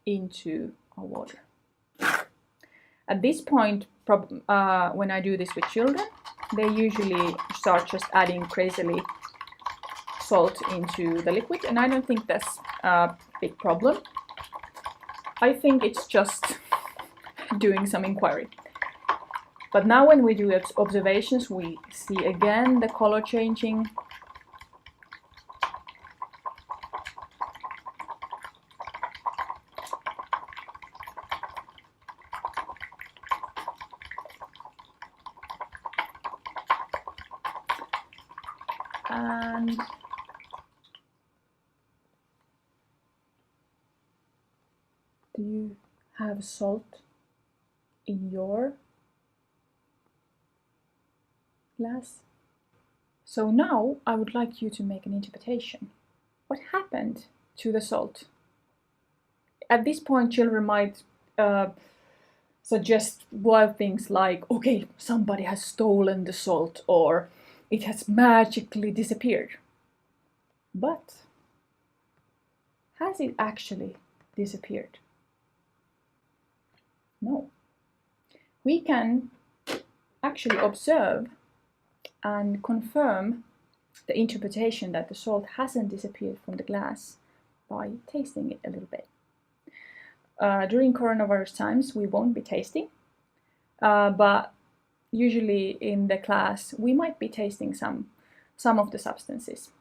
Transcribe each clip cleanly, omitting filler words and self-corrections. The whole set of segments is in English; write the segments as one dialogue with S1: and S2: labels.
S1: into our water. At this point, when I do this with children, they usually start just adding crazily salt into the liquid, and I don't think that's a big problem. I think it's just doing some inquiry. But now when we do observations, we see again the color changing. And do you have salt in your glass? So now I would like you to make an interpretation. What happened to the salt? At this point, children might suggest wild things like, okay, somebody has stolen the salt, or it has magically disappeared. But has it actually disappeared? No. We can actually observe and confirm the interpretation that the salt hasn't disappeared from the glass by tasting it a little bit. During coronavirus times, we won't be tasting, but usually in the class we might be tasting some of the substances.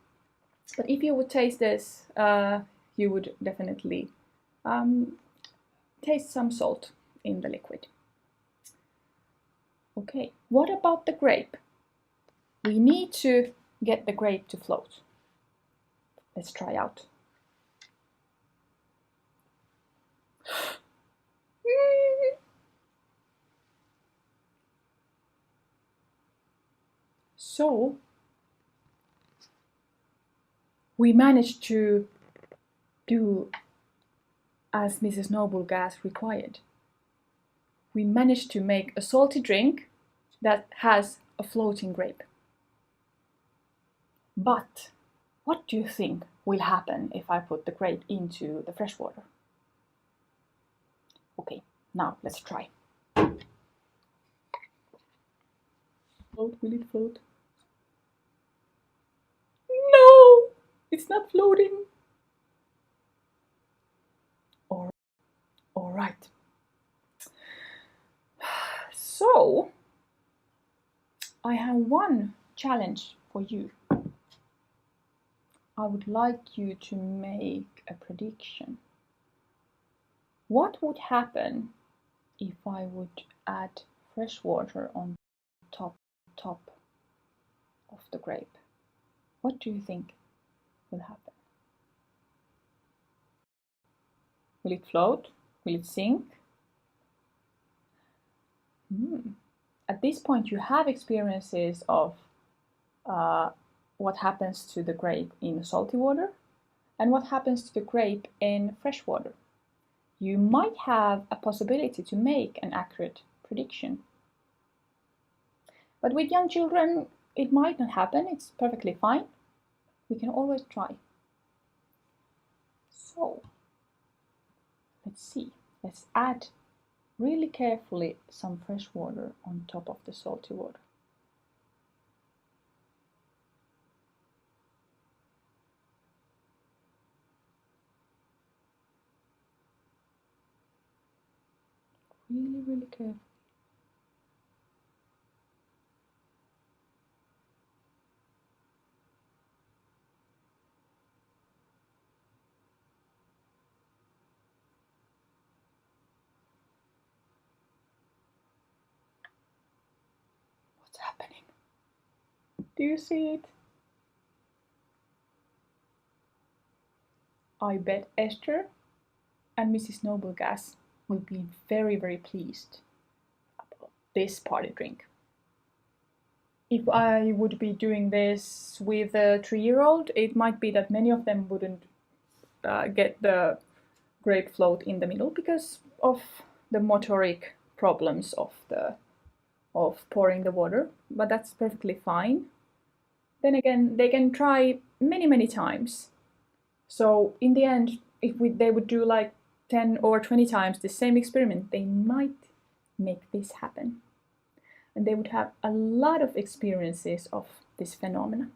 S1: But if you would taste this, you would definitely taste some salt in the liquid. Okay, what about the grape? We need to get the grape to float. Let's try out. So we managed to do as Mrs. Noblegas required. We managed to make a salty drink that has a floating grape. But what do you think will happen if I put the grape into the fresh water? Okay, now let's try. Float, will it float? No, it's not floating. All right. So, I have one challenge for you. I would like you to make a prediction. What would happen if I would add fresh water on top of the grape? What do you think will happen? Will it float? Will it sink? At this point, you have experiences of what happens to the grape in salty water and what happens to the grape in fresh water. You might have a possibility to make an accurate prediction. But with young children, it might not happen. It's perfectly fine. We can always try. So, let's see. Let's add really carefully some fresh water on top of the salty water. Really careful. What's happening? Do you see it? I bet Esther and Mrs. Noblegas will be very pleased about this party drink. If I would be doing this with a 3-year-old, it might be that many of them wouldn't get the grape float in the middle because of the motoric problems of pouring the water, but that's perfectly fine. Then again, they can try many times. So in the end, if they would do like 10 or 20 times the same experiment, they might make this happen. And they would have a lot of experiences of this phenomena.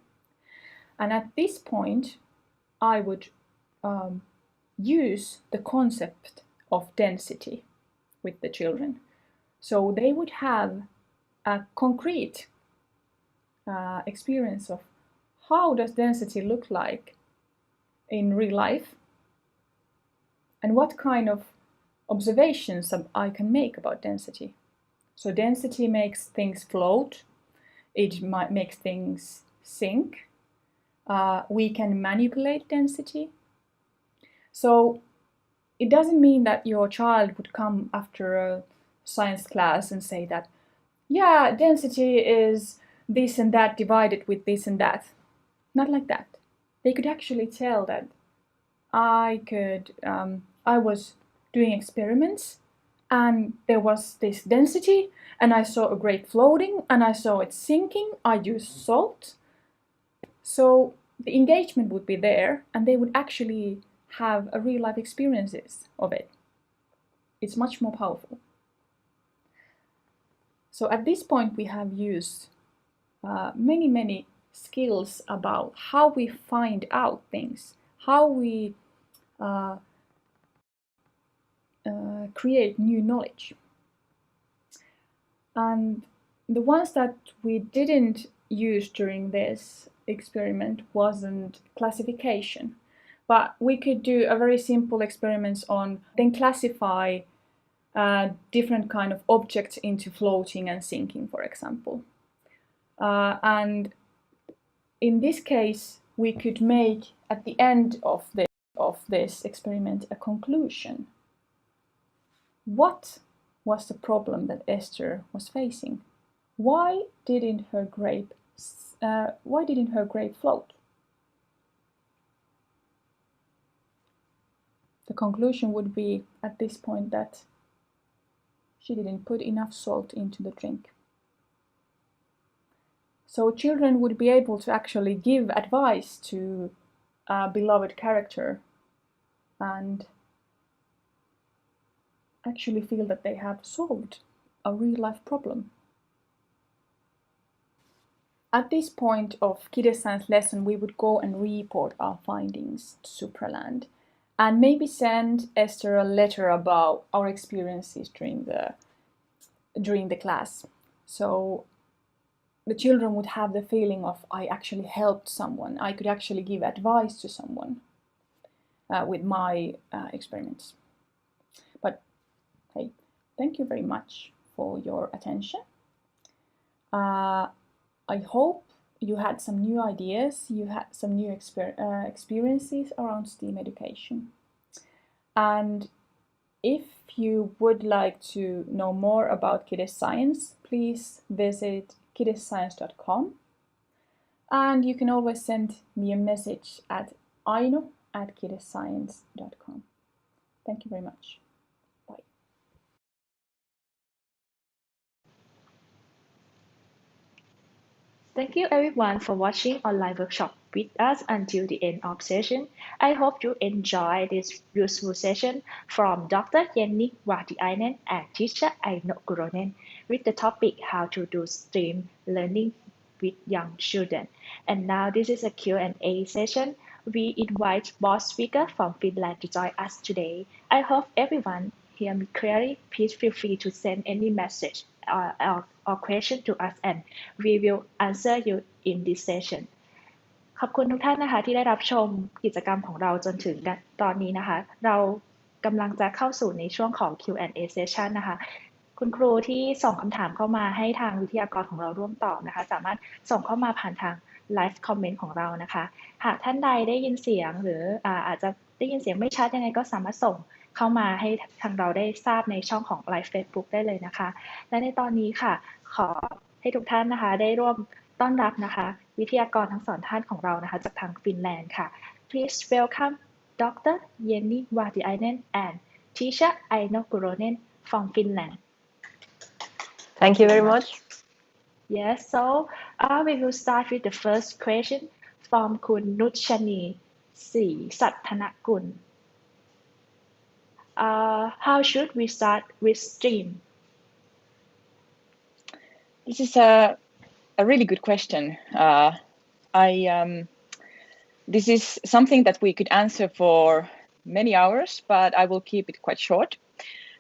S1: And at this point, I would use the concept of density with the children. So they would have a concrete experience of how does density look like in real life, and what kind of observations I can make about density. So density makes things float, it makes things sink, we can manipulate density. So it doesn't mean that your child would come after a science class and say that, yeah, density is this and that divided with this and that. Not like that. They could actually tell that I was doing experiments and there was this density and I saw a grape floating and I saw it sinking. I used salt. So the engagement would be there and they would actually have a real life experiences of it. It's much more powerful. So at this point we have used many skills about how we find out things, how we create new knowledge. And the ones that we didn't use during this experiment wasn't classification, but we could do a very simple experiments on then classify different kind of objects into floating and sinking, for example. And in this case, we could make at the end of this experiment a conclusion. What was the problem that Esther was facing? Why didn't her grape float? The conclusion would be at this point that she didn't put enough salt into the drink. So children would be able to actually give advice to a beloved character and actually feel that they have solved a real life problem. At this point of Kids Science lesson, we would go and report our findings to Supraland and maybe send Esther a letter about our experiences during the class. So the children would have the feeling of I actually helped someone. I could actually give advice to someone with my experiments. But hey, thank you very much for your attention. I hope you had some new ideas, you had some new experiences around STEAM education. And if you would like to know more about Kids Science, please visit kidscience.com. And you can always send me a message at aino@kidscience.com. Thank you very much. Bye.
S2: Thank you everyone for watching online workshop with us until the end of session. I hope you enjoy this useful session from Dr. Jenny Vartiainen and teacher Aino Kuronen with the topic how to do STEAM learning with young children. And now this is a Q&A session. We invite boss speaker from Finland to join us today. I hope everyone hear me clearly. Please feel free to send any message or question to us and we will answer you in this session ขอบคุณทุกท่านนะคะที่ได้รับชมกิจกรรมของเราจนถึงตอนนี้นะคะเรากำลังจะเข้าสู่ในช่วงของ Q&A session นะคะคุณครูที่ส่งคำถามเข้ามาให้ทางวิทยากรของเราร่วมตอบนะคะสามารถส่งเข้ามาผ่านทาง Live Comment ของเรานะคะหากท่านใดได้ยินเสียงหรืออาจจะได้ยินเสียงไม่ชัดยังไงก็สามารถส่งเข้ามาให้ทางเราได้ทราบในช่องของ Live Facebook ได้เลยนะคะและในตอนนี้ค่ะขอให้ทุกท่านนะคะได้ร่วมต้อนรับนะคะวิทยากรทั้งสองท่านของเรานะคะจากทางฟินแลนด์ค่ะ Please welcome Dr. Jenny Vartiainen and teacher Aino Kuronen from Finland.
S3: Thank you very much.
S2: Yes, so we will start with the first question from คุณนุชชนีศรีสัทธนกุล How should we start with STEAM?
S1: This is a really good question. This is something that we could answer for many hours, but I will keep it quite short.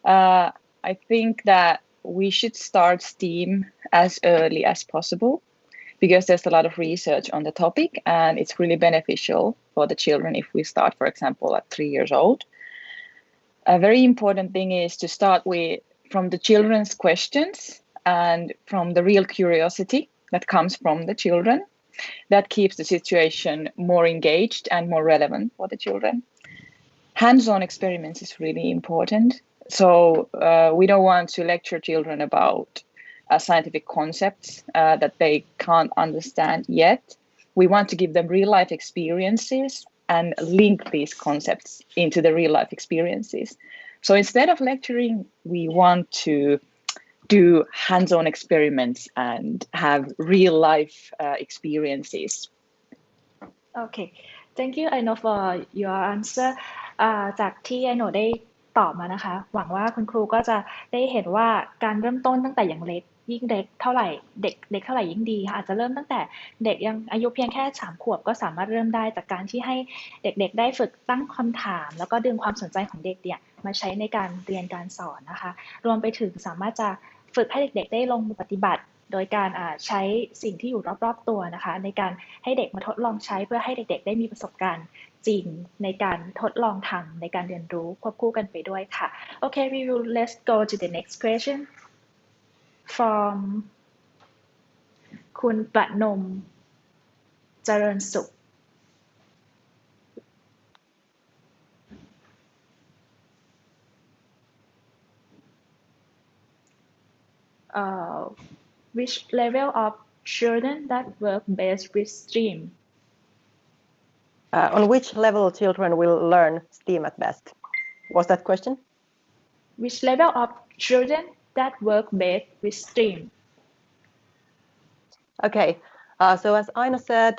S1: I think that we should start STEAM as early as possible because there's a lot of research on the topic and it's really beneficial for the children if we start, for example, at 3 years old. A very important thing is to start from the children's questions and from the real curiosity that comes from the children. That keeps the situation more engaged and more relevant for the children. Hands-on experiments is really important. So we don't want to lecture children about scientific concepts that they can't understand yet. We want to give them real-life experiences and link these concepts into the real-life experiences. So instead of lecturing, we want to do hands-on experiments and have real-life experiences.
S2: Okay, thank you I know for your answer จากที่ไอโนได้ตอบมานะคะหวังว่าคุณครูก็จะได้เห็นว่าการเริ่มต้นตั้งแต่อย่างเล็กยิ่งเล็กเท่าไหร่เด็กเล็กเท่าไหร่ยิ่งดีค่ะอาจจะเริ่มตั้งแต่เด็กยังอายุเพียงแค่3 ขวบก็สามารถเริ่มได้จากการที่ให้เด็กๆได้ฝึกตั้งคำถามแล้วก็ดึงความสนใจของเด็กเนี่ยมาใช้ในการเรียนการสอนนะคะรวมไปถึงสามารถจะฝึกให้เด็กๆได้ลงมือปฏิบัติโดยการใช้สิ่งที่อยู่รอบๆตัวนะคะในการให้เด็กมาทดลองใช้เพื่อให้เด็กๆได้มีประสบการณ์จริงในการทดลองทำในการเรียนรู้ควบคู่กันไปด้วยค่ะ Okay, let's go to the next question from คุณประนมเจริญสุข which level of children that work best with STEAM?
S3: On which level children will learn STEAM at best? Was that question?
S2: Which level of children that work best with STEAM?
S3: Okay, so as Aina said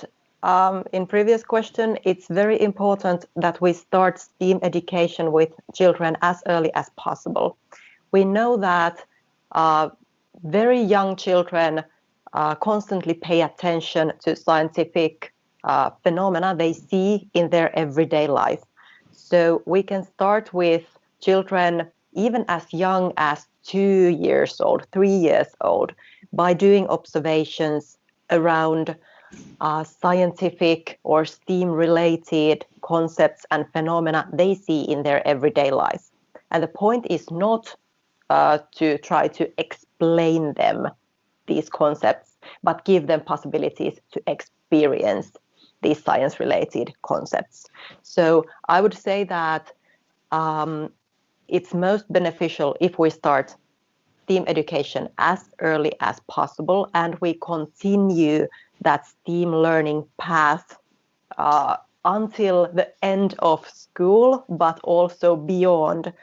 S3: in previous question, it's very important that we start STEAM education with children as early as possible. We know that very young children constantly pay attention to scientific phenomena they see in their everyday life. So we can start with children even as young as 2 years old, 3 years old, by doing observations around scientific or STEAM-related concepts and phenomena they see in their everyday life. And the point is not to try to explain them, these concepts, but give them possibilities to experience these science-related concepts. So I would say that it's most beneficial if we start STEAM education as early as possible and we continue that STEAM learning path until the end of school, but also beyond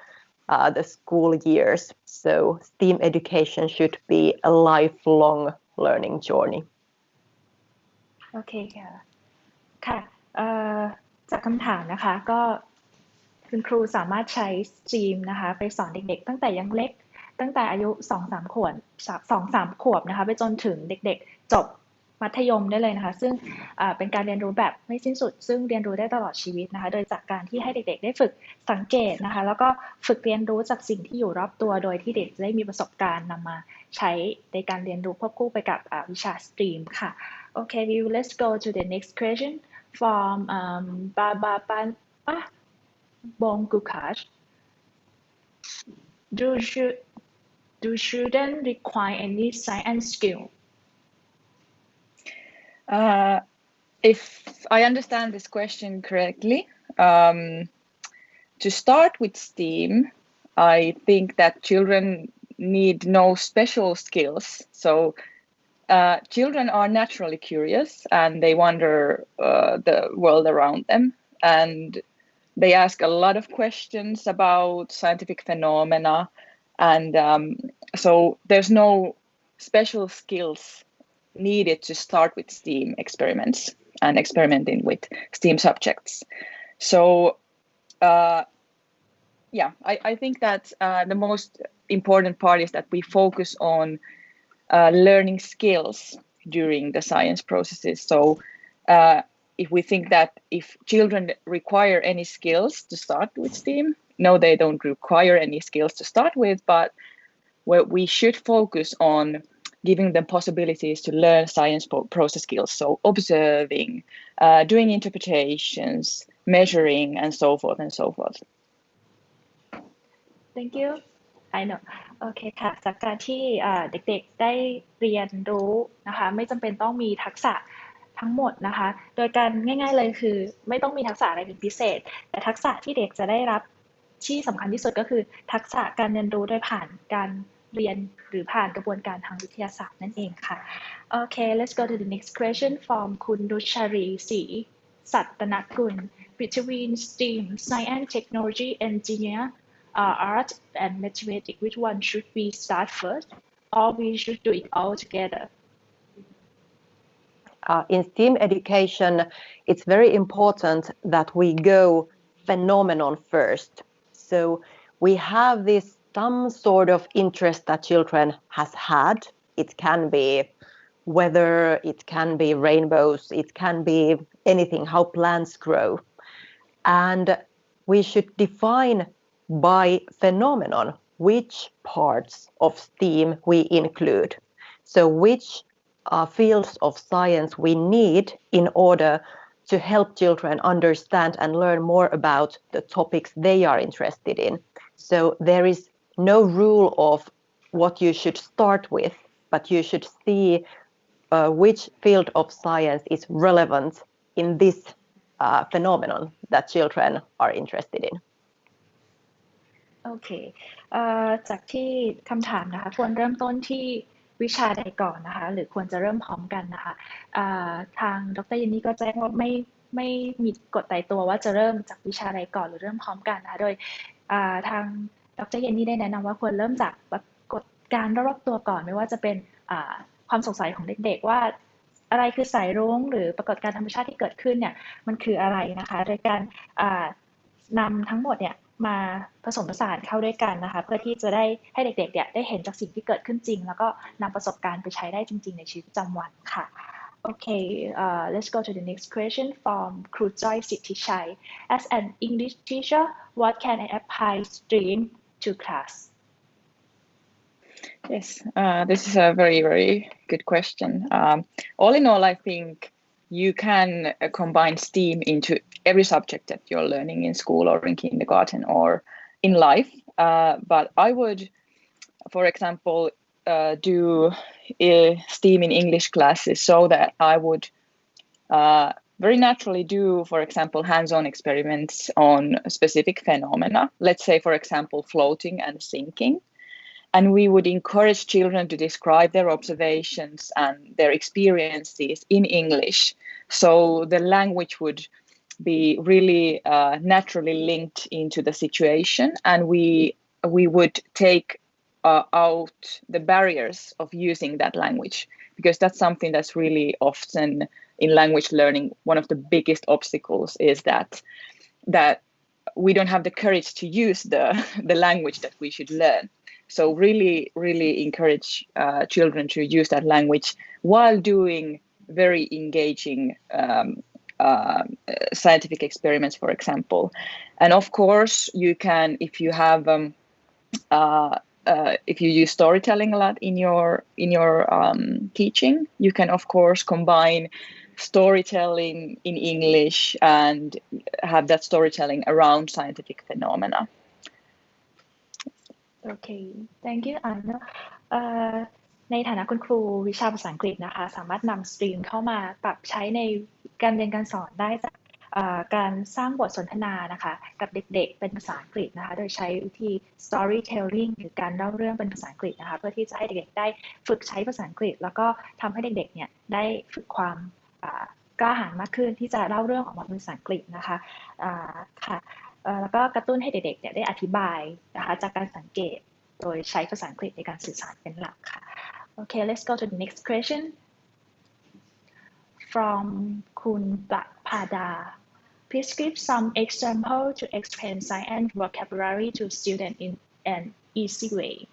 S3: the school years. So STEAM education should be a lifelong learning journey.
S2: Okay ค่ะจากคำถามนะคะก็คุณครูสามารถใช้ STEAM นะคะไปสอนเด็กๆตั้งแต่ยังเล็กตั้งแต่อายุ 2-3 ขวบ 2-3 ขวบนะคะไปจนถึงเด็กๆจบมัธยมได้เลยนะคะซึ่งเป็นการเรียนรู้แบบไม่สิ้นสุดซึ่งเรียนรู้ได้ตลอดชีวิตนะคะโดยจากการที่ให้เด็กๆได้ฝึกสังเกตนะคะแล้วก็ฝึกเรียนรู้จากสิ่งที่อยู่รอบตัวโดยที่เด็กจะได้มีประสบการณ์นำมาใช้ในการเรียนรู้ควบคู่ไปกับวิชา STEAM ค่ะ Okay, let's go to the next question from Baba Bongkukash. Do children require any science skill?
S1: If I understand this question correctly, to start with STEAM, I think that children need no special skills. So children are naturally curious and they wonder the world around them and they ask a lot of questions about scientific phenomena and so there's no special skills needed to start with STEAM experiments and experimenting with STEAM subjects. So
S4: I think that the most important part is that we focus on learning skills during the science processes. So if we think that if children require any skills to start with STEAM, no, they don't require any skills to start with, but we should focus on giving them possibilities to learn science process skills. So observing, doing interpretations, measuring, and so forth and so forth.
S2: Thank you I know โอเคค่ะจากการที่เด็กๆได้เรียนรู้นะคะไม่จำเป็นต้องมีทักษะทั้งหมดนะคะโดยการง่ายๆเลยคือไม่ต้องมีทักษะอะไรเป็นพิเศษแต่ทักษะที่เด็กจะได้รับที่สำคัญที่สุดก็คือทักษะการเรียนรู้โดยผ่านการเรียนหรือผ่านกระบวนการทางวิทยาศาสตร์นั่นเองค่ะโอเค let's go to the next question from คุณดุชารีศรีสัตนกุล between STEAM science technology engineer art and mathematics, which one should we start first, or we should do it all together?
S3: In STEAM education, it's very important that we go phenomenon first. So we have this some sort of interest that children has had. It can be weather, it can be rainbows, it can be anything, how plants grow. And we should define by phenomenon which parts of STEAM we include. So which fields of science we need in order to help children understand and learn more about the topics they are interested in. So there is no rule of what you should start with, but you should see which field of science is relevant in this phenomenon that children are interested in.
S2: โอเคจากที่คำถามนะคะควรเริ่มต้นที่วิชาใดก่อนนะคะหรือควรจะเริ่มพร้อมกันนะคะทางดร.เยนนี่ก็แจ้งว่าไม่มีกฎตายตัวว่าจะเริ่มจากวิชาใดก่อนหรือเริ่มพร้อมกันนะคะโดยทางดร.เยนนี่ได้แนะนำว่าควรเริ่มจากปรากฏการณ์รอบๆตัวก่อนไม่ว่าจะเป็นความสงสัยของเด็กๆว่าอะไรคือสายรุ้งหรือปรากฏการณ์ธรรมชาติที่เกิดขึ้นเนี่ยมันคืออะไรนะคะโดยการนำทั้งหมดเนี่ยมาผสมผสานเข้าด้วยกันนะคะเพื่อที่จะได้ให้เด็กๆเนี่ยได้เห็นจากสิ่งที่เกิดขึ้นจริงแล้วก็นำประสบการณ์ไปใช้ได้จริงๆในชีวิตประจำวันค่ะ Okay, let's go to the next question from ครูจ้อยสิทธิชัย As an English teacher, what can I apply STEAM to class?
S4: Yes, this is a very, very good question. All in all, I think you can combine STEAM into every subject that you're learning in school or in kindergarten or in life. But I would, for example, do STEAM in English classes so that I would very naturally do, for example, hands-on experiments on specific phenomena. Let's say, for example, floating and sinking. And we would encourage children to describe their observations and their experiences in English. So the language would be really naturally linked into the situation, and we would take out the barriers of using that language, because that's something that's really often in language learning. One of the biggest obstacles is that we don't have the courage to use the language that we should learn. So really, really encourage children to use that language while doing very engaging scientific experiments, for example. And of course, you can, if you have, if you use storytelling a lot in your teaching, you can of course combine storytelling in English and have that storytelling around scientific phenomena.
S2: Okay, thank you, Anna. ในฐานะคุณครูวิชาภาษาอังกฤษนะคะสามารถนำสตรีมเข้ามาปรับใช้ในการเรียนการสอนได้จากการสร้างบทสนทนานะคะกับเด็กๆเป็นภาษาอังกฤษนะคะโดยใช้วิธี storytelling หรือการเล่าเรื่องเป็นภาษาอังกฤษนะคะเพื่อที่จะให้เด็กๆได้ฝึกใช้ภาษาอังกฤษแล้วก็ทำให้เด็กๆเนี่ยได้ฝึกความกล้าหาญมากขึ้นที่จะเล่าเรื่องออกมาเป็นภาษาอังกฤษนะคะค่ะแล้วก็กระตุ้นให้เด็กๆเนี่ยได้อธิบายนะคะจากการสังเกตโดยใช้ภาษาอังกฤษในการสื่อสารเป็นหลักค่ะ Okay, let's go to the next question from คุณประภาดา Please give some example to explain science vocabulary to students in an easy way.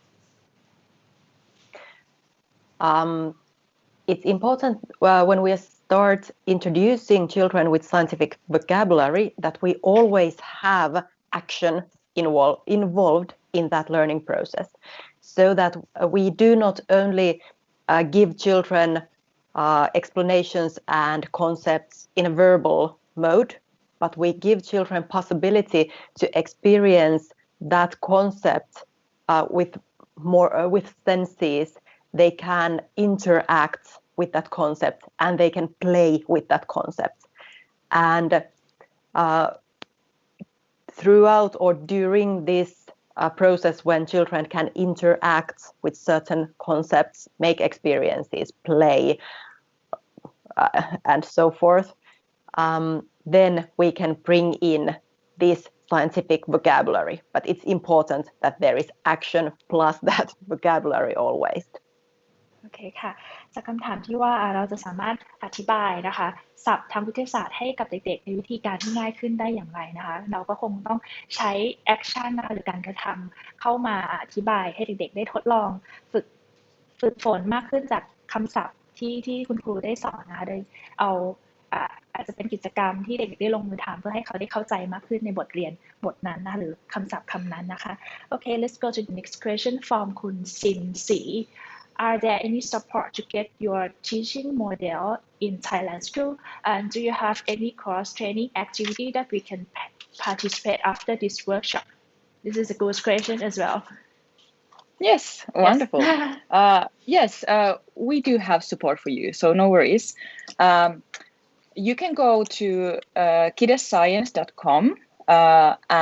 S3: It's important when we start introducing children with scientific vocabulary that we always have action involved in that learning process, so that we do not only give children explanations and concepts in a verbal mode, but we give children possibility to experience that concept with senses. They can interact with that concept and they can play with that concept. And throughout or during this process, when children can interact with certain concepts, make experiences, play, and so forth, then we can bring in this scientific vocabulary. But it's important that there is action plus that vocabulary always.
S2: โอเคค่ะจากคำถามที่ว่าเราจะสามารถอธิบายนะคะศัพท์ทางวิทยาศาสตร์ให้กับเด็กๆในวิธีการที่ง่ายขึ้นได้อย่างไรนะคะเราก็คงต้องใช้แอคชั่นนะคะหรือการกระทำเข้ามาอธิบายให้เด็กๆได้ทดลองฝึกฝนมากขึ้นจากคำศัพท์ที่คุณครูได้สอนนะคะโดยเอาอาจจะเป็นกิจกรรมที่เด็กๆได้ลงมือทำเพื่อให้เขาได้เข้าใจมากขึ้นในบทเรียนบทนั้นนะคะหรือคำศัพท์คำนั้นนะคะโอเค let's go to the next question from คุณซินสี Are there any support to get your teaching model in Thailand school? And do you have any cross-training activity that we can participate after this workshop? This is a good question as well.
S4: Yes, wonderful. Yes, we do have support for you, so no worries. You can go to kidascience.com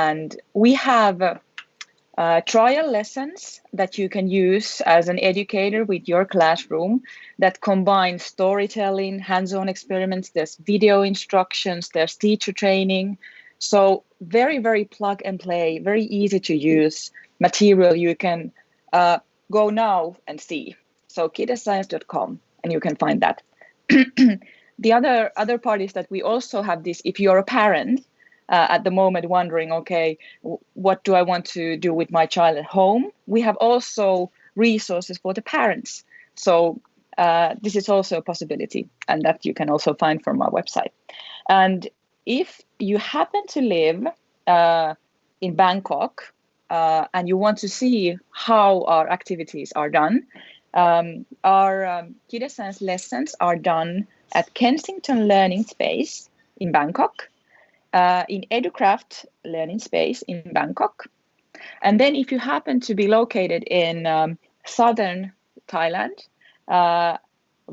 S4: and we have trial lessons that you can use as an educator with your classroom that combine storytelling, hands-on experiments, there's video instructions, there's teacher training. So very, very plug and play, very easy to use material you can go now and see. So kidascience.com and you can find that. The other part is that we also have this, if you're a parent, at the moment wondering, okay, what do I want to do with my child at home? We have also resources for the parents. So this is also a possibility and that you can also find from our website. And if you happen to live in Bangkok and you want to see how our activities are done, our Kid Science lessons are done at Kensington Learning Space in Bangkok. In EduCraft Learning Space in Bangkok. And then if you happen to be located in southern Thailand,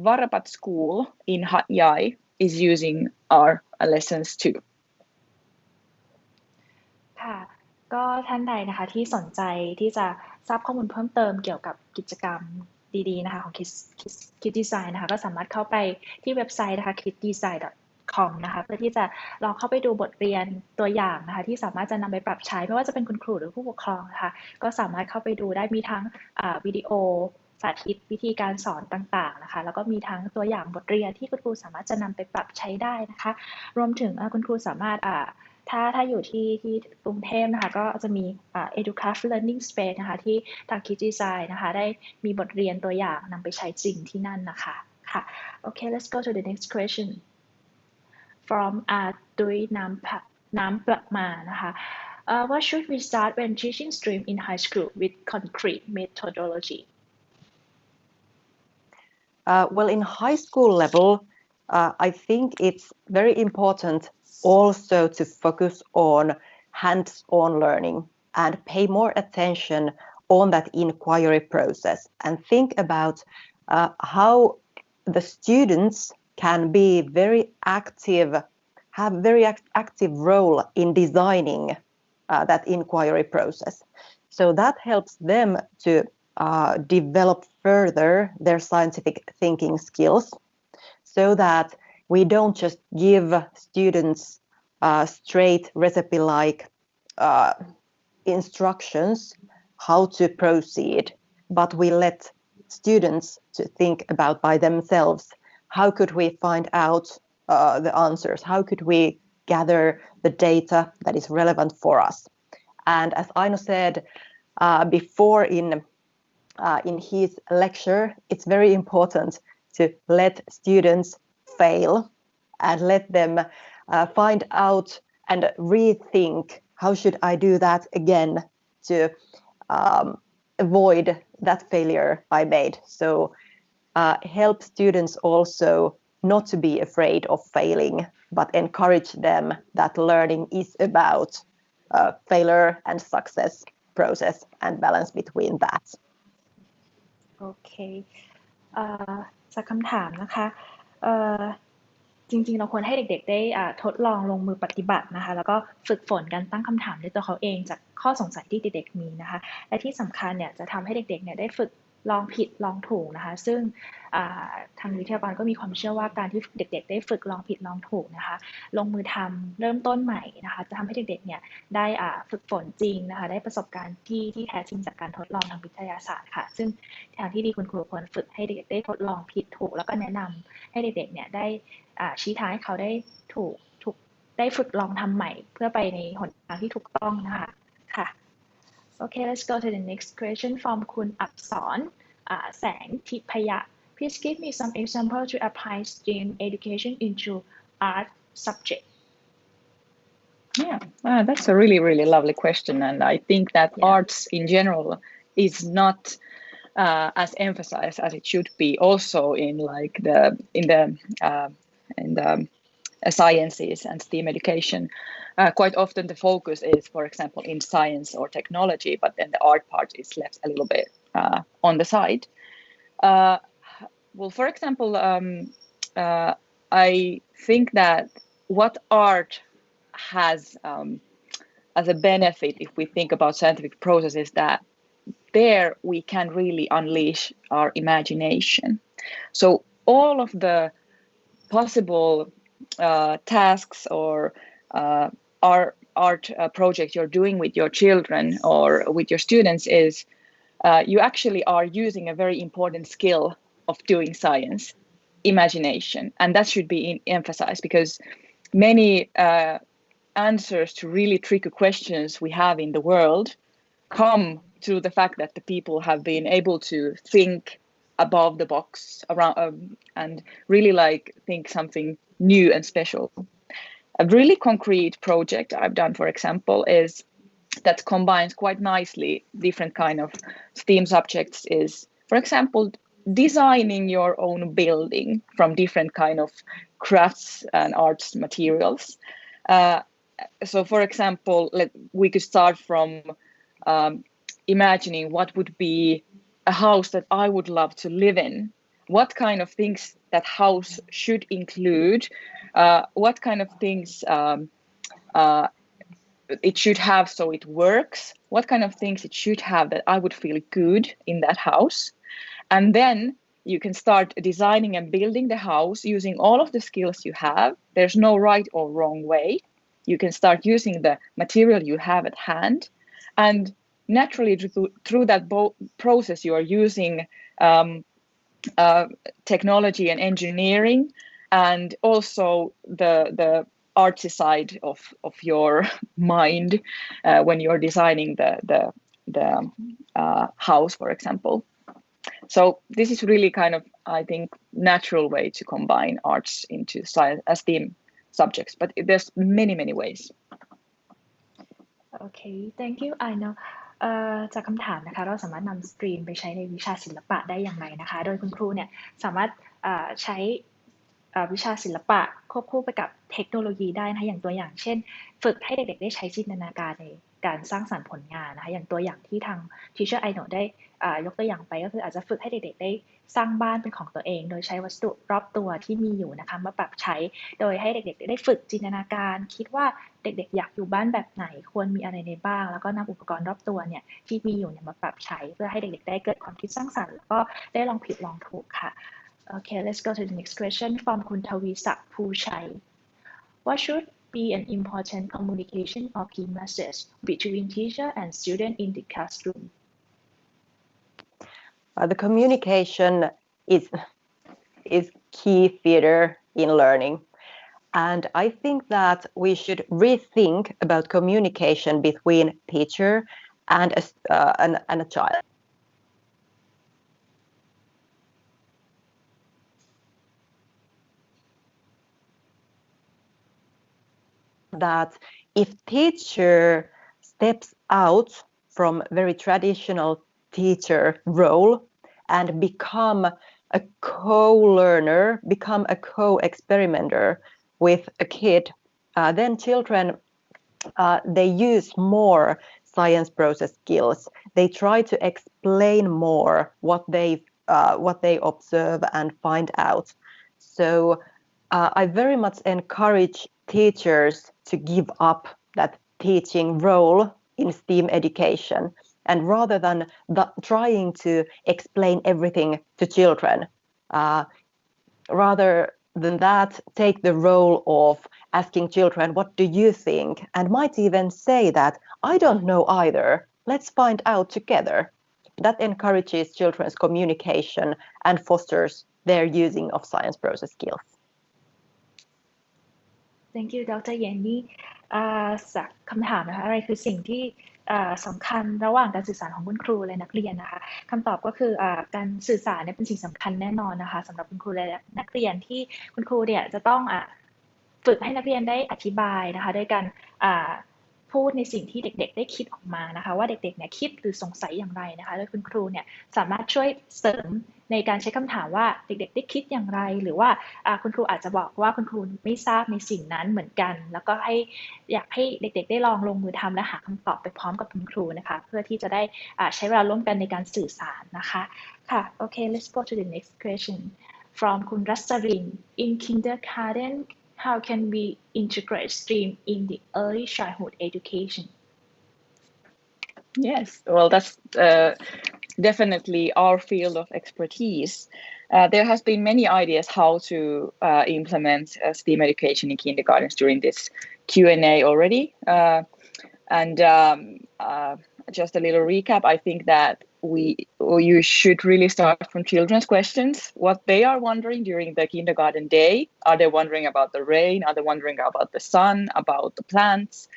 S4: Varapat School in Hat Yai is using our lessons too.
S2: ค่ะก็ท่านใดนะคะที่สนใจที่จะทราบข้อมูลเพิ่มเติมเกี่ยวกับกิจกรรมดีๆนะคะของ Kid Design นะคะก็สามารถเข้าไปที่เว็บไซต์นะคะ kiddesign.com นะคะเพื่อที่จะลองเข้าไปดูบทเรียนตัวอย่างนะคะที่สามารถจะนำไปปรับใช้ไม่ว่าจะเป็นคุณครูหรือผู้ปกครองนะคะก็สามารถเข้าไปดูได้มีทั้งวิดีโอสาธิตวิธีการสอนต่างๆนะคะแล้วก็มีทั้งตัวอย่างบทเรียนที่คุณครูสามารถจะนำไปปรับใช้ได้นะคะรวมถึงคุณครูสามารถถ้าอยู่ที่กรุงเทพนะคะก็จะมีEduCraft Learning Space นะคะที่ทาง Kid Design นะคะได้มีบทเรียนตัวอย่างนำไปใช้จริงที่นั่นนะคะค่ะ Okay let's go to the next question from ตุ้ยน้ำประมานะคะ What should we start when teaching STEAM in high school with concrete methodology?
S3: Well, in high school level, I think it's very important also to focus on hands-on learning and pay more attention on that inquiry process and think about how the students can be very active, have very active role in designing that inquiry process. So that helps them to develop further their scientific thinking skills so that we don't just give students straight recipe-like instructions how to proceed, but we let students to think about by themselves how could we find out the answers, how could we gather the data that is relevant for us. And as Aino said before in his lecture, it's very important to let students fail and let them find out and rethink, how should I do that again to avoid that failure I made. So help students also not to be afraid of failing, but encourage them that learning is about failure and success process and balance between that.
S2: โอเคจากคำถามนะคะจริงๆเราควรให้เด็กๆได้ทดลองลงมือปฏิบัตินะคะแล้วก็ฝึกฝนการตั้งคำถามด้วยตัวเขาเองจากข้อสงสัยที่เด็กๆมีนะคะและที่สำคัญเนี่ยจะทำให้เด็กๆเนี่ยได้ฝึกลองผิดลองถูกนะคะซึ่งทางวิทยากรก็มีความเชื่อว่าการที่เด็กๆได้ฝึกลองผิดลองถูกนะคะลงมือทำเริ่มต้นใหม่นะคะจะทำให้เด็กๆเนี่ยได้ฝึกฝนจริงนะคะได้ประสบการณ์ที่แท้จริงจากการทดลองทางวิทยาศาสตร์ค่ะซึ่งทางที่ดีคุณครูควรฝึกให้เด็กๆได้ทดลองผิดถูกแล้วก็แนะนำให้เด็กๆเนี่ยได้ชี้ทางให้เขาได้ได้ฝึกลองทำใหม่เพื่อไปในหนทางที่ถูกต้องนะคะค่ะ Okay, let's go to the next question from คุณอับสรแสงทิพยะ Please give me some example to apply STEAM education into art subject.
S4: Yeah, that's a really, really lovely question, and I think that arts in general is not as emphasized as it should be. Also, in the sciences and STEAM education, quite often the focus is, for example, in science or technology, but then the art part is left a little bit on the side. Well, for example, I think that what art has as a benefit, if we think about scientific processes, that there we can really unleash our imagination. So all of the possible tasks or art project you're doing with your children or with your students is you actually are using a very important skill of doing science, imagination, and that should be emphasized, because many answers to really tricky questions we have in the world come through the fact that the people have been able to think above the box around and really think something new and special. A really concrete project I've done, for example, is that combines quite nicely different kind of STEAM subjects is, for example, designing your own building from different kind of crafts and arts materials. So, for example, we could start from imagining what would be a house that I would love to live in. What kind of things that house should include? What kind of things it should have so it works? What kind of things it should have that I would feel good in that house? And then you can start designing and building the house using all of the skills you have. There's no right or wrong way. You can start using the material you have at hand. And naturally, through that process, you are using technology and engineering, and also the artsy side of your mind when you're designing the house, for example. So this is really kind of, I think, natural way to combine arts into science as STEAM subjects, but there's many ways.
S2: Okay, thank you. I know. จากคำถามนะคะเราสามารถนำสตรีมไปใช้ในวิชาศิลปะได้อย่างไรนะคะโดยคุณครูเนี่ยสามารถใช้วิชาศิลปะควบคู่ไปกับเทคโนโลยีได้นะคะอย่างตัวอย่างเช่นฝึกให้เด็กๆได้ใช้จินตนาการในการสร้างสรรค์ผลงานนะคะอย่างตัวอย่างที่ทาง Teacher I know ได้ยกตัวอย่างไปก็คืออาจจะฝึกให้เด็กๆได้สร้างบ้านเป็นของตัวเองโดยใช้วัสดุรอบตัวที่มีอยู่นะคะมาปรับใช้โดยให้เด็กๆได้ฝึกจินตนาการคิดว่าเด็กๆอยากอยู่บ้านแบบไหนควรมีอะไรในบ้างแล้วก็นำอุปกรณ์รอบตัวเนี่ยที่มีอยู่เนี่ยมาปรับใช้เพื่อให้เด็กๆได้เกิดความคิดสร้างสรรค์แล้วก็ได้ลองผิดลองถูกค่ะ Okay, let's go to the next question from คุณทวีศักดิ์ภูชัย What should be an important communication or key message between teacher and student in the classroom?
S3: The communication is key feature in learning. And I think that we should rethink about communication between teacher and a child. That if teacher steps out from very traditional teacher role and become a co-learner, become a co-experimenter with a kid, then children they use more science process skills. They try to explain more what they observe and find out. So I very much encourage teachers to give up that teaching role in STEAM education, and rather than trying to explain everything to children, rather than that, take the role of asking children, what do you think? And might even say that, I don't know either. Let's find out together. That encourages children's communication and fosters their using of science process skills.
S2: Thank you ดร. Yenny จากคำถามนะคะอะไรคือสิ่งที่สำคัญระหว่างการสื่อสารของคุณครูและนักเรียนนะคะคำตอบก็คือการสื่อสารเนี่ยเป็นสิ่งสำคัญแน่นอนนะคะสำหรับคุณครูและนักเรียนที่คุณครูเนี่ยจะต้องฝึกให้นักเรียนได้อธิบายนะคะด้วยการพูดในสิ่งที่เด็กๆได้คิดออกมานะคะว่าเด็กๆเนี่ยคิดหรือสงสัยอย่างไรนะคะโดยคุณครูเนี่ยสามารถช่วยเสริมในการใช้คำถามว่าเด็กๆได้คิดอย่างไรหรือว่าคุณครูอาจจะบอกว่าคุณครูไม่ทราบในสิ่งนั้นเหมือนกันแล้วก็อยากให้เด็กๆได้ลองลงมือทำและหาคำตอบไปพร้อมกับคุณครูนะคะเพื่อที่จะได้ใช้เวลาร่วมกันในการสื่อสารนะคะค่ะ Okay, let's go to the next question from คุณรัศริน in kindergarten how can we integrate STEAM in the early childhood education?
S4: Yes, well, that's definitely our field of expertise. There has been many ideas how to implement STEAM education in kindergartens during this Q&A already. Just a little recap, I think that you should really start from children's questions, what they are wondering during the kindergarten day. Are they wondering about the rain? Are they wondering about the sun, about the plants?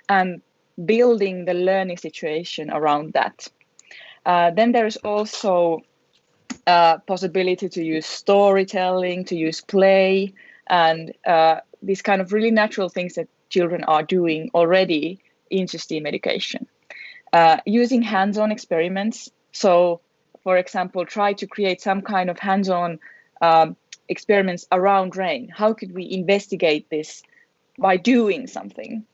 S4: And building the learning situation around that. Then there's also possibility to use storytelling, to use play, and these kind of really natural things that children are doing already into STEAM education. Using hands-on experiments. So, for example, try to create some kind of hands-on experiments around rain. How could we investigate this by doing something?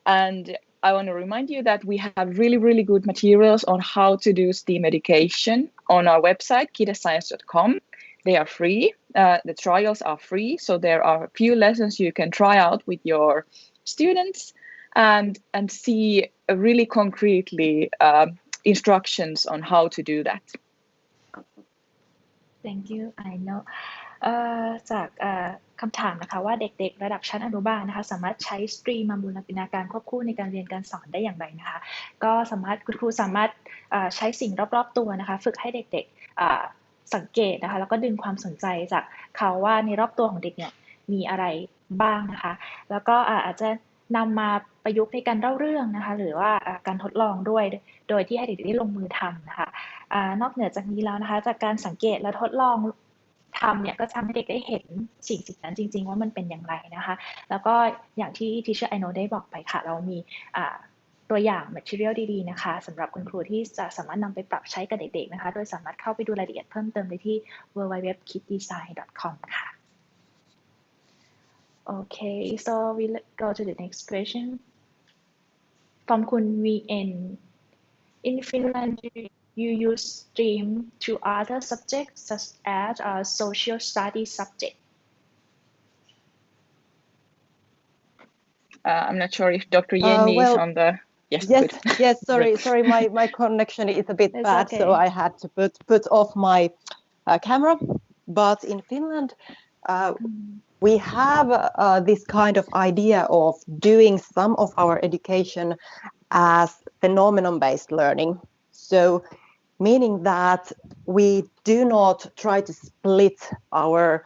S4: And I want to remind you that we have really, really good materials on how to do STEAM education on our website, kidascience.com. They are free. The trials are free. So there are a few lessons you can try out with your students and see really concretely instructions on how to do that.
S2: Thank you. I know. จากคำถามนะคะว่าเด็กๆระดับชั้นอนุบาลนะคะสามารถใช้สตรีมมาบูรณาการควบคู่ในการเรียนการสอนได้อย่างไรนะคะก็คุณครูสามารถใช้สิ่งรอบๆตัวนะคะฝึกให้เด็กๆสังเกตนะคะแล้วก็ดึงความสนใจจากเขาว่าในรอบตัวของเด็กเนี่ยมีอะไรบ้างนะคะแล้วก็อาจจะนำมาประยุกต์ในการเล่าเรื่องนะคะหรือว่าการทดลองด้วยโดยที่ให้เด็กๆได้ลงมือทำนะคะนอกเหนือจากนี้แล้วนะคะจากการสังเกตและทดลองทำเนี่ยก็ทำให้เด็กได้เห็นสิ่งนั้นจริงๆว่ามันเป็นอย่างไรนะคะแล้วก็อย่างที่ Teacher I know ได้บอกไปค่ะเรามีตัวอย่าง material ดีๆนะคะสำหรับคุณครูที่จะสามารถนำไปปรับใช้กับเด็กๆนะคะโดยสามารถเข้าไปดูรายละเอียดเพิ่มเติมได้ที่ www.kiddesign.com ค่ะ Okay, so we go to the next question from คุณ VN in Finland you use STEAM to other subjects such as social studies subject.
S4: I'm not sure if Dr. Yenny is on the.
S3: Yes. Sorry. My connection is a bit bad, okay. So I had to put off my camera. But in Finland, we have this kind of idea of doing some of our education as phenomenon-based learning. So, meaning that we do not try to split our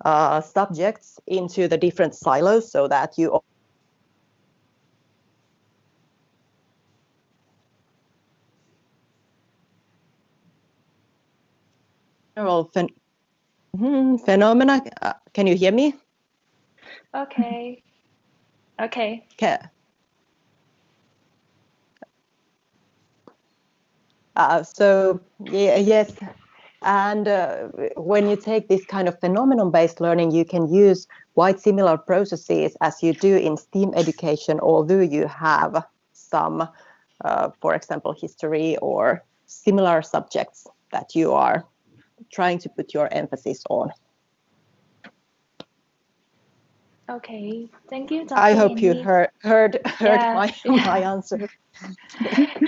S3: subjects into the different silos so that you general phenomena. Can you hear me?
S2: Okay. Okay.
S3: So yes, and when you take this kind of phenomenon-based learning, you can use quite similar processes as you do in STEAM education, although you have some, for example, history or similar subjects that you are trying to put your emphasis on.
S2: Okay. Thank you, Dr.
S3: I hope you
S2: Yenny.
S3: heard
S2: Yeah.
S3: my answer.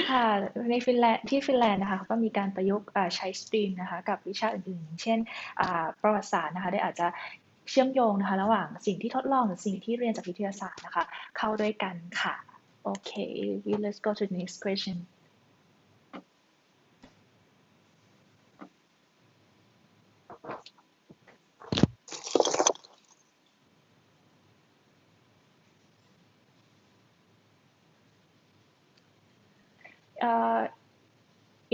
S2: ค่ะในฟินแลนด์นะคะก็มีการประยุกต์ใช้สตรีมนะคะกับวิชาอื่นๆอย่างเช่นประวัติศาสตร์นะคะได้อาจจะเชื่อมโยงนะคะระหว่างสิ่งที่ทดลองหรือสิ่งที่เรียนจากวิทยาศาสตร์นะคะเข้าด้วยกันค่ะโอเค let's go to the next question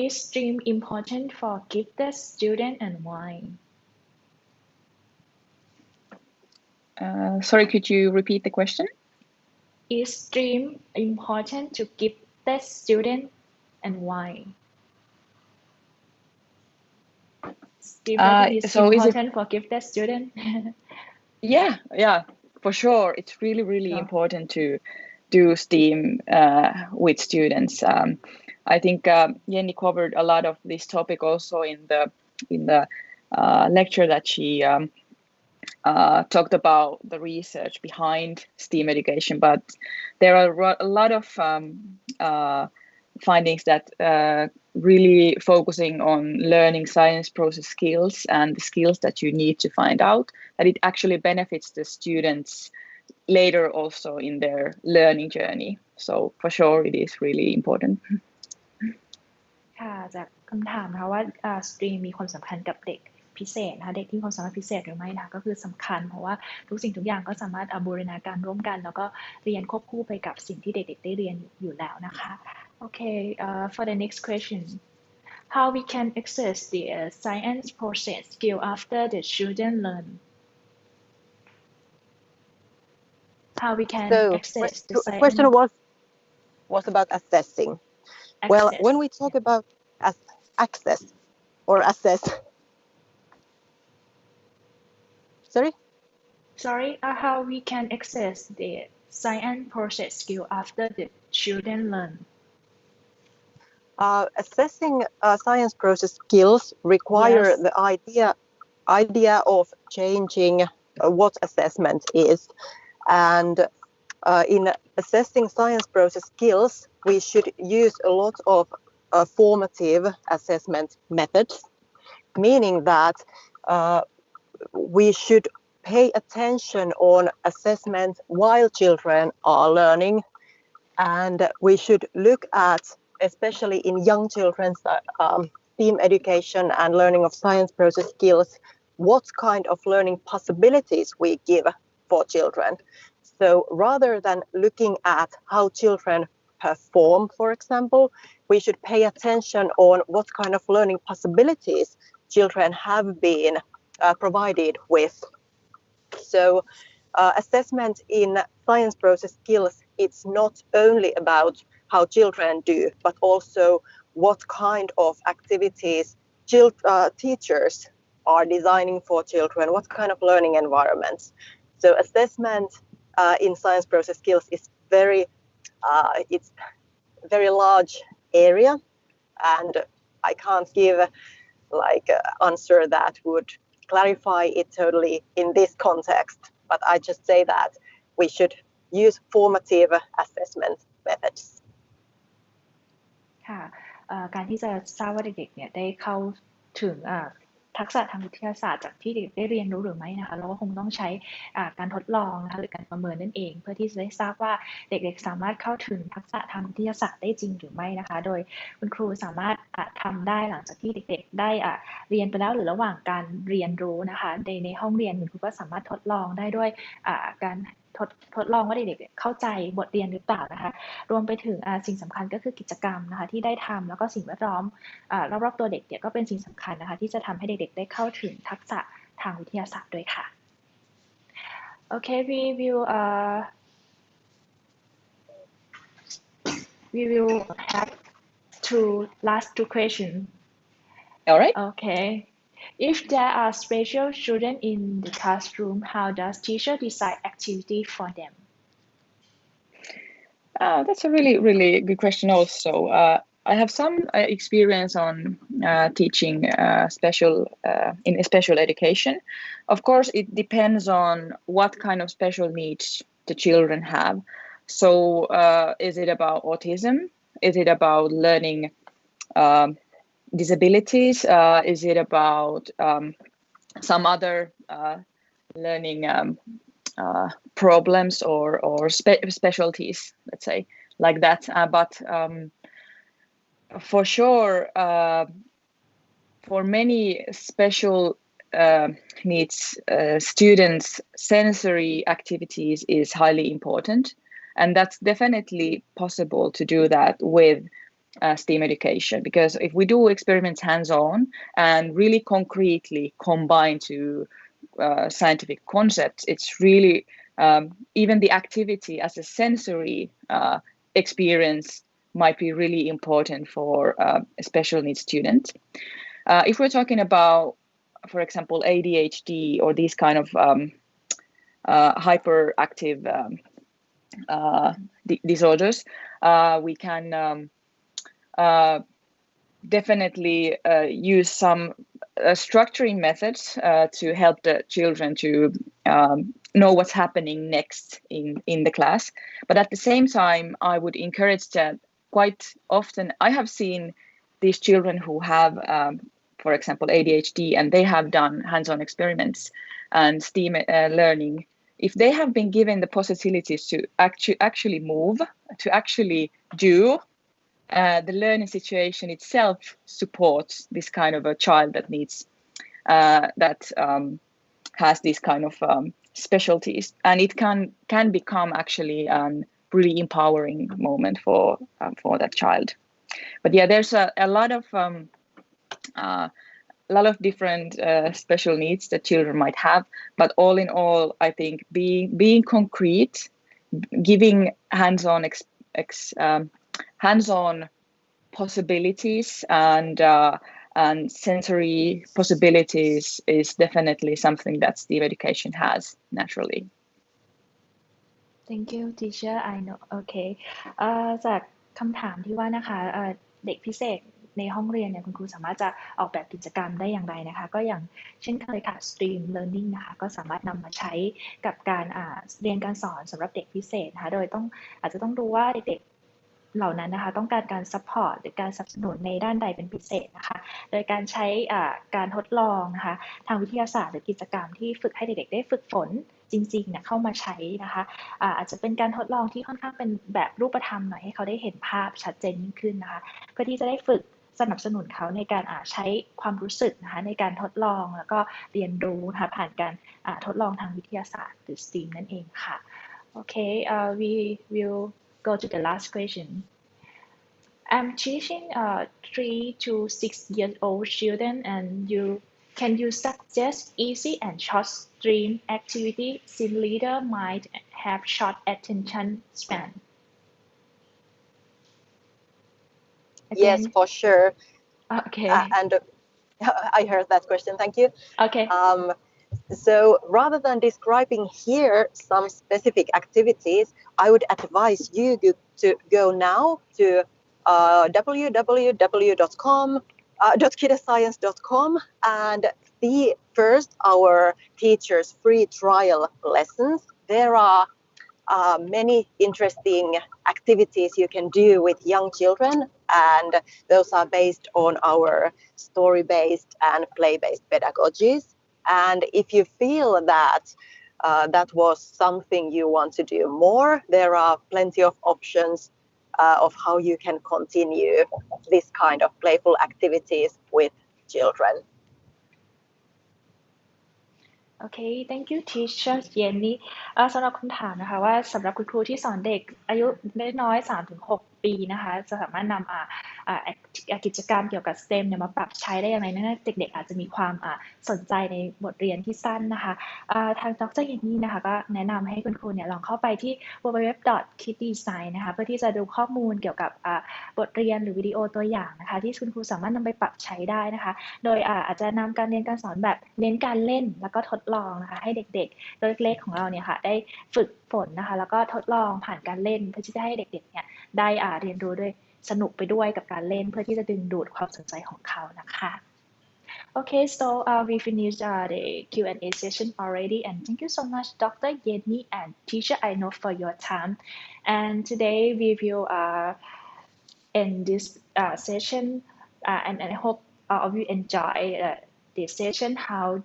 S2: Is STEAM important for gifted student and why?
S4: Sorry, could you repeat the question?
S2: Is STEAM important to gifted student and why? STEAM learning is
S4: So is it?
S2: important for gifted student.
S4: Yeah, for sure. It's really
S2: Sure.
S4: important to do STEAM with students. I think Jenny covered a lot of this topic also in the lecture that she talked about the research behind STEAM education, but there are a lot of findings that really focusing on learning science process skills and the skills that you need to find out, that it actually benefits the students later also in their learning journey. So for sure it is really important.
S2: ค่ะจากคำถามนะคะว่าสตรีมมีความสำคัญกับเด็กพิเศษนะคะเด็กที่มีความสามารถพิเศษหรือไม่นะคะก็คือสำคัญเพราะว่าทุกสิ่งทุกอย่างก็สามารถบูรณาการร่วมกันแล้วก็เรียนควบคู่ไปกับสิ่งที่เด็กๆได้เรียนอยู่แล้วนะคะโอเค for the next question how we can access the science process skill after the children learn how we can access the science
S3: question was about assessing. Well, when we talk about access or assess,
S2: sorry, how we can access the science process skill after the children learn
S3: assessing science process skills require
S2: Yes.
S3: the idea of changing what assessment is, and in assessing science process skills, we should use a lot of formative assessment methods, meaning that we should pay attention on assessment while children are learning, and we should look at, especially in young children's STEAM education and learning of science process skills, what kind of learning possibilities we give for children. So rather than looking at how children perform, for example, we should pay attention on what kind of learning possibilities children have been provided with. So assessment in science process skills, it's not only about how children do, but also what kind of activities teachers are designing for children, what kind of learning environments. So assessment in science process skills is it's very large area, and I can't give like an answer that would clarify it totally in this context, but I just say that we should use formative assessment methods.
S2: ค่ะการที่จะทราบว่าเด็กๆเนี่ยได้เข้าถึง ทักษะทางวิทยาศาสตร์จากที่เด็กได้เรียนรู้หรือไม่นะคะเราก็คงต้องใช้การทดลองนะคะหรือการประเมินนั่นเองเพื่อที่จะได้ทราบว่าเด็กๆสามารถเข้าถึงทักษะทางวิทยาศาสตร์ได้จริงหรือไม่นะคะโดยคุณครูสามารถทำได้หลังจากที่เด็กๆได้เรียนไปแล้วหรือระหว่างการเรียนรู้นะคะในห้องเรียนคุณครูก็สามารถทดลองได้ด้วยการทดลองว่าเด็กๆเข้าใจบทเรียนหรือเปล่านะคะรวมไปถึงสิ่งสำคัญก็คือกิจกรรมนะคะที่ได้ทำแล้วก็สิ่งแวดล้อมรอบๆตัวเด็กเนี่ยก็เป็นสิ่งสำคัญนะคะที่จะทำให้เด็กๆได้เข้าถึงทักษะทางวิทยาศาสตร์ด้วยค่ะ Okay, we will have last two questions.
S4: All right.
S2: Okay. If there are special students in the classroom, how does teacher decide activity for them?
S4: That's a really, really good question also. I have some experience on teaching in special education. Of course, it depends on what kind of special needs the children have. So is it about autism? Is it about learning disabilities? Is it about some other learning problems or specialties, let's say, like that. But for sure, for many special needs students, sensory activities is highly important. And that's definitely possible to do that with STEAM education, because if we do experiments hands-on and really concretely combine to scientific concepts, it's really even the activity as a sensory experience might be really important for a special needs student. If we're talking about, for example, ADHD or these kind of hyperactive disorders, we can definitely use some structuring methods to help the children to know what's happening next in the class. But at the same time, I would encourage that quite often I have seen these children who have, for example, ADHD, and they have done hands-on experiments and STEAM learning. If they have been given the possibilities to actually move, to actually do, the learning situation itself supports this kind of a child that needs that has these kind of specialties, and it can become actually a really empowering moment for that child. But yeah, there's a lot of different special needs that children might have. But all in all, I think being concrete, giving hands-on possibilities and sensory possibilities is definitely something that STEAM education has naturally.
S2: Thank you, teacher. I know. Okay. จากคำถามที่ว่านะคะเด็กพิเศษในห้องเรียนเนี่ยคุณครูสามารถจะออกแบบกิจกรรมได้อย่างไรนะคะก็อย่างเช่นเคยค่ะ Stream Learning นะคะก็สามารถนำมาใช้กับการเรียนการสอนสำหรับเด็กพิเศษนะคะโดยอาจจะต้องดูว่าเด็กเหล่านั้นนะคะต้องการการซัพพอร์ตหรือการสนับสนุนในด้านใดเป็นพิเศษนะคะโดยการใช้การทดลองนะคะทางวิทยาศาสตร์หรือกิจกรรมที่ฝึกให้เด็กๆได้ฝึกฝนจริงๆเข้ามาใช้นะคะอาจจะเป็นการทดลองที่ค่อนข้างเป็นแบบรูปธรรมหน่อยให้เขาได้เห็นภาพชัดเจนยิ่งขึ้นนะคะเพื่อที่จะได้ฝึกสนับสนุนเขาในการใช้ความรู้สึกนะคะในการทดลองแล้วก็เรียนรู้นะคะผ่านการทดลองทางวิทยาศาสตร์หรือ STEAM นั่นเองค่ะ Okay, we will go to the last question. I'm teaching 3 to 6 years old children, and can you suggest easy and short STEAM activity since leader might have short attention span?
S3: Yes, for sure.
S2: Okay.
S3: And I heard that question. Thank you.
S2: Okay.
S3: So rather than describing here some specific activities, I would advise you to go now to www.kidascience.com and see first our teachers' free trial lessons. There are many interesting activities you can do with young children and those are based on our story-based and play-based pedagogies. And if you feel that that was something you want to do more, there are plenty of options of how you can continue this kind of playful activities with children.
S2: Okay, thank you teacher Jenny สำหรับคำถามนะคะว่าสำหรับคุณครูที่สอนเด็กอายุน้อยๆ3-6 ปีนะคะจะสามารถนำกิจกรรมเกี่ยวกับ STEM เนี่ยมาปรับใช้ได้อย่างไรนั่นเด็กๆอาจจะมีความสนใจในบทเรียนที่สั้นนะคะทางดรเยนนี่นะคะก็แนะนำให้คุณครูเนี่ยลองเข้าไปที่ www.kiddesign นะคะเพื่อที่จะดูข้อมูลเกี่ยวกับบทเรียนหรือวิดีโอตัวอย่างนะคะที่คุณครูสามารถนำไปปรับใช้ได้นะคะโดยอาจจะนำการเรียนการสอนแบบเน้นการเล่นแล้วก็ทดลองนะคะให้เด็กๆตัวเล็กๆของเราเนี่ยค่ะได้ฝึกฝนนะคะแล้วก็ทดลองผ่านการเล่นเพื่อที่จะให้เด็กๆเนี่ยได้เรียนรู้ด้วยสนุกไปด้วยกับการเล่นเพื่อที่จะดึงดูดความสนใจของเขานะคะ Okay, so we finished the Q&A session already, and thank you so much, Dr. Yenny and Teacher Aino for your time. And today we will end this session, and I hope all of you enjoy this session. How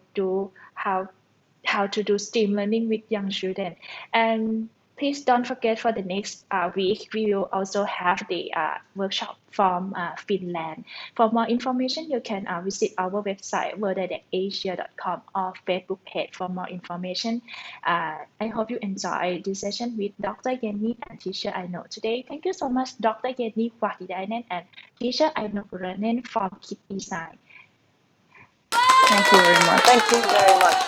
S2: to do STEAM learning with young children. And please don't forget for the next week, we will also have the workshop from Finland. For more information, you can visit our website worldasia.com or Facebook page for more information. I hope you enjoy this session with Dr. Yenny and Teacher Aino today. Thank you so much, Dr. Yenny Wahtidainen and Teacher Aino Puranen from Kid Design.
S4: Thank you very much.
S3: Thank you very much.